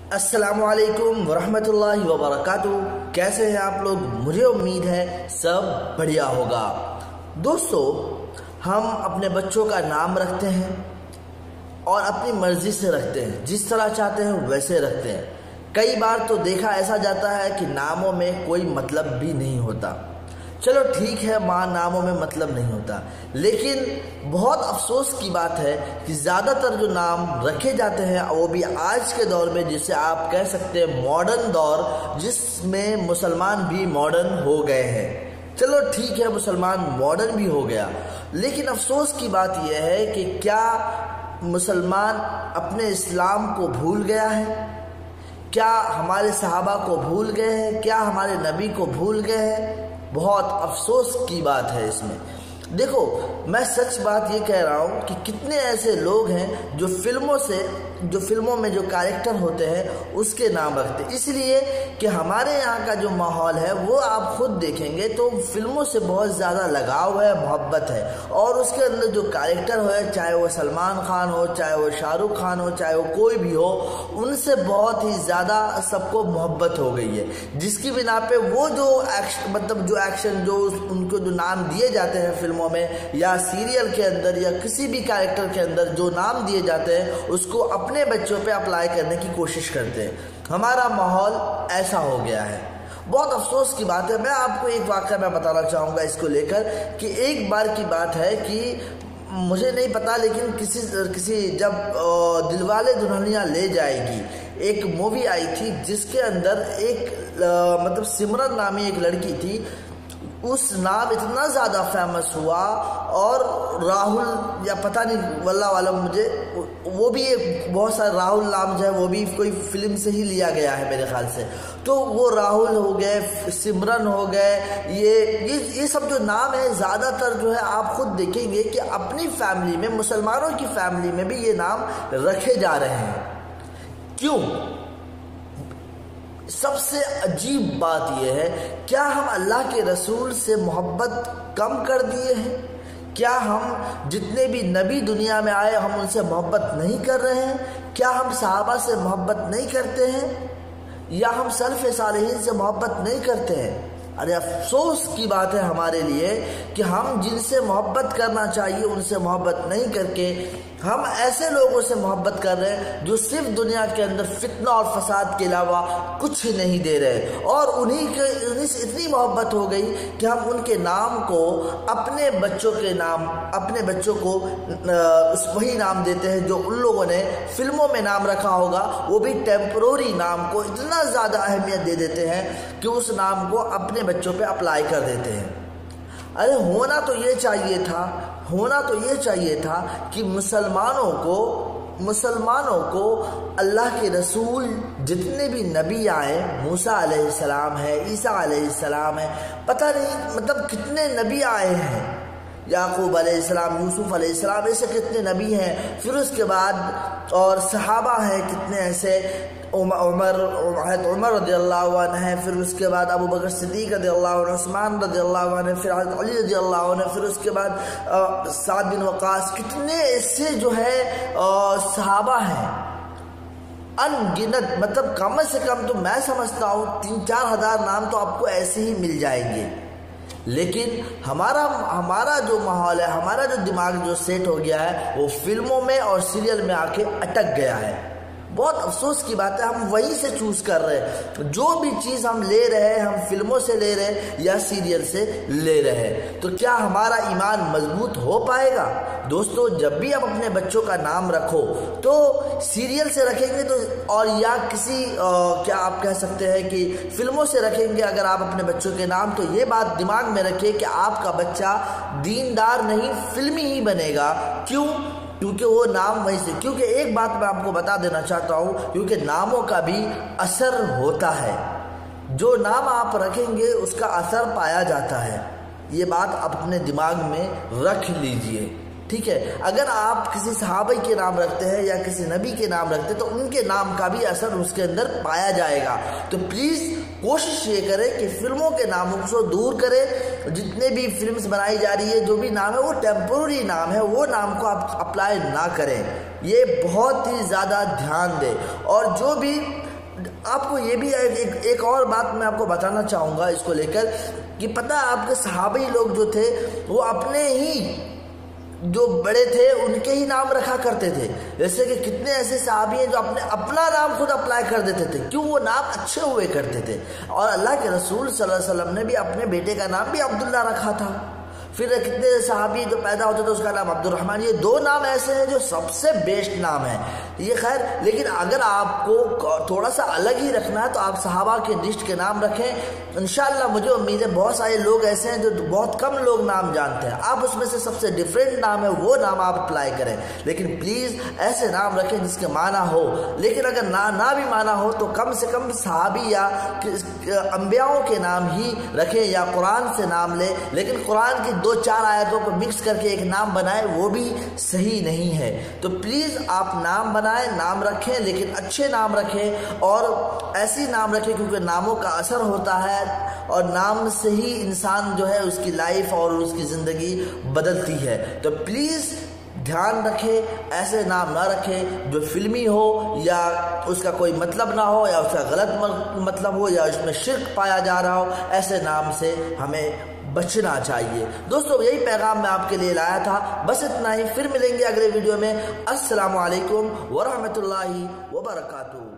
अस्सलामुअलैकुम वरहमतुल्लाहि वबरकातुहू। कैसे हैं आप लोग? मुझे उम्मीद है सब बढ़िया होगा। दोस्तों, हम अपने बच्चों का नाम रखते हैं और अपनी मर्जी से रखते हैं, जिस तरह चाहते हैं वैसे रखते हैं। कई बार तो देखा ऐसा जाता है कि नामों में कोई मतलब भी नहीं होता। चलो ठीक है, माँ नामों में मतलब नहीं होता, लेकिन बहुत अफसोस की बात है कि ज़्यादातर जो नाम रखे जाते हैं वो भी आज के दौर में, जिसे आप कह सकते हैं मॉडर्न दौर, जिसमें मुसलमान भी मॉडर्न हो गए हैं। चलो ठीक है, मुसलमान मॉडर्न भी हो गया, लेकिन अफसोस की बात यह है कि क्या मुसलमान अपने इस्लाम को भूल गया है? क्या हमारे सहाबा को भूल गए हैं? क्या हमारे नबी को भूल गए हैं? बहुत अफसोस की बात है इसमें। देखो, मैं सच बात ये कह रहा हूँ कि कितने ऐसे लोग हैं जो फिल्मों में जो कैरेक्टर होते हैं उसके नाम रखते हैं, इसलिए कि हमारे यहाँ का जो माहौल है वो आप खुद देखेंगे तो फिल्मों से बहुत ज़्यादा लगाव है, मोहब्बत है, और उसके अंदर जो कैरेक्टर हो, चाहे वो सलमान खान हो, चाहे वो शाहरुख खान हो, चाहे वो कोई भी हो, उनसे बहुत ही ज़्यादा सबको मोहब्बत हो गई है, जिसकी बिना पे वो जो एक्शन जो उनको जो नाम दिए जाते हैं फिल्मों में या सीरियल के अंदर या किसी भी कैरेक्टर के अंदर जो नाम दिए जाते हैं उसको अपने बच्चों पे अप्लाई करने की कोशिश करते हैं। हमारा माहौल ऐसा हो गया है। बहुत अफसोस की बात है। मैं आपको एक वाक़या मैं बताना चाहूँगा इसको लेकर कि एक बार की बात है कि मुझे नहीं पता, लेकिन किसी जब दिलवाले दुल्हनिया ले जाएगी एक मूवी आई थी, जिसके अंदर एक सिमरन नामी एक लड़की थी। उस नाम इतना ज़्यादा फेमस हुआ, और राहुल या पता नहीं वल्लाह वाला, मुझे वो भी एक बहुत सारे राहुल नाम जो है वो भी कोई फिल्म से ही लिया गया है मेरे ख्याल से। तो वो राहुल हो गए, सिमरन हो गए, ये सब जो नाम है ज़्यादातर जो है आप खुद देखेंगे कि अपनी फैमिली में, मुसलमानों की फैमिली में भी ये नाम रखे जा रहे हैं। क्यों? सबसे अजीब बात यह है, क्या हम अल्लाह के रसूल से मोहब्बत कम कर दिए हैं? क्या हम जितने भी नबी दुनिया में आए हम उनसे मोहब्बत नहीं कर रहे हैं? क्या हम सहाबा से मोहब्बत नहीं करते हैं? या हम सल्फ़ सालिहीन से मोहब्बत नहीं करते हैं? अरे अफसोस की बात है हमारे लिए कि हम जिनसे मोहब्बत करना चाहिए उनसे मोहब्बत नहीं करके हम ऐसे लोगों से मोहब्बत कर रहे हैं जो सिर्फ दुनिया के अंदर फितना और फसाद के अलावा कुछ नहीं दे रहे, और उन्हीं से इतनी मोहब्बत हो गई कि हम उनके नाम को अपने बच्चों को वही नाम देते हैं जो उन लोगों ने फिल्मों में नाम रखा होगा, वो भी टेम्परोरी नाम को इतना ज़्यादा अहमियत दे देते हैं कि उस नाम को अपने बच्चों पे अप्लाई कर देते हैं। अरे होना तो ये चाहिए था कि मुसलमानों को अल्लाह के रसूल जितने भी नबी आए, मूसा अलैहिस्सलाम है, ईसा अलैहिस्सलाम है, पता नहीं कितने नबी आए हैं, याकूब अलैहिस्सलाम, यूसुफ अलैहिस्सलाम, ऐसे कितने नबी हैं। फिर उसके बाद और सहाबा हैं कितने ऐसे, उमर रज़ियल्लाहु अन्हु है, फिर उसके बाद अबू बकर सिद्दीक़ रज़ियल्लाहु अन्हु, उस्मान रज़ियल्लाहु अन्हु, फिर अली रज़ियल्लाहु अन्हु, फिर उसके बाद साद बिन वक़ास, कितने ऐसे जो है सहाबा हैं अनगिनत। कम से कम तो मैं समझता हूँ 3-4 हज़ार नाम तो आपको ऐसे ही मिल जाएंगे। लेकिन हमारा जो माहौल है, हमारा जो दिमाग जो सेट हो गया है, वो फिल्मों में और सीरियल में आके अटक गया है। बहुत अफसोस की बात है, हम वहीं से चूज़ कर रहे हैं। जो भी चीज़ हम ले रहे हैं, हम फिल्मों से ले रहे हैं या सीरियल से ले रहे हैं, तो क्या हमारा ईमान मजबूत हो पाएगा? दोस्तों, जब भी आप अपने बच्चों का नाम रखो तो सीरियल से रखेंगे तो, और या किसी क्या आप कह सकते हैं कि फिल्मों से रखेंगे अगर आप अपने बच्चों के नाम, तो ये बात दिमाग में रखिए कि आपका बच्चा दीनदार नहीं, फिल्मी ही बनेगा। क्यों? क्योंकि वो नाम वहीं से, क्योंकि एक बात मैं आपको बता देना चाहता हूँ, क्योंकि नामों का भी असर होता है। जो नाम आप रखेंगे उसका असर पाया जाता है। ये बात आप अपने दिमाग में रख लीजिए, ठीक है? अगर आप किसी सहाबी के नाम रखते हैं या किसी नबी के नाम रखते हैं तो उनके नाम का भी असर उसके अंदर पाया जाएगा। तो प्लीज़ कोशिश ये करें कि फिल्मों के नामों को दूर करें। जितने भी फिल्म्स बनाई जा रही है, जो भी नाम है वो टेम्पोररी नाम है, वो नाम को आप अप्लाई ना करें। ये बहुत ही ज़्यादा ध्यान दें। और जो भी आपको ये भी एक और बात मैं आपको बताना चाहूँगा इसको लेकर कि पता है आपके सहाबी लोग जो थे वो अपने ही जो बड़े थे उनके ही नाम रखा करते थे। जैसे कि कितने ऐसे सहाबी हैं जो अपना नाम खुद अप्लाई कर देते थे, क्यों? वो नाम अच्छे हुए करते थे। और अल्लाह के रसूल सल्लल्लाहु अलैहि वसल्लम ने भी अपने बेटे का नाम भी अब्दुल्ला रखा था। फिर कितने सहाबी जो पैदा होते थे उसका नाम अब्दुर्रहमान। ये 2 नाम ऐसे हैं जो सबसे बेस्ट नाम है ये। खैर, लेकिन अगर आपको थोड़ा सा अलग ही रखना है तो आप सहाबा के लिस्ट के नाम रखें। इंशाअल्लाह मुझे उम्मीद है बहुत सारे लोग ऐसे हैं जो बहुत कम लोग नाम जानते हैं, आप उसमें से सबसे डिफरेंट नाम है वो नाम आप अप्लाई करें। लेकिन प्लीज़ ऐसे नाम रखें जिसके माना हो। लेकिन अगर ना भी माना हो तो कम से कम सहाबी या अंबियाओं के नाम ही रखें या कुरान से नाम ले। लेकिन कुरान की 2-4 आयतों को मिक्स करके एक नाम बनाए वो भी सही नहीं है। तो प्लीज़ आप नाम बनाएं, नाम रखें, लेकिन अच्छे नाम रखें और ऐसी नाम रखें क्योंकि नामों का असर होता है और नाम से ही इंसान जो है उसकी लाइफ और उसकी ज़िंदगी बदलती है। तो प्लीज़ ध्यान रखें, ऐसे नाम ना रखें जो फिल्मी हो या उसका कोई मतलब ना हो या उसका गलत मतलब हो या उसमें शिर्क पाया जा रहा हो। ऐसे नाम से हमें बचना चाहिए। दोस्तों यही पैगाम मैं आपके लिए लाया था, बस इतना ही। फिर मिलेंगे अगले वीडियो में। अस्सलामु अलैकुम व रहमतुल्लाहि व बरकातुहू।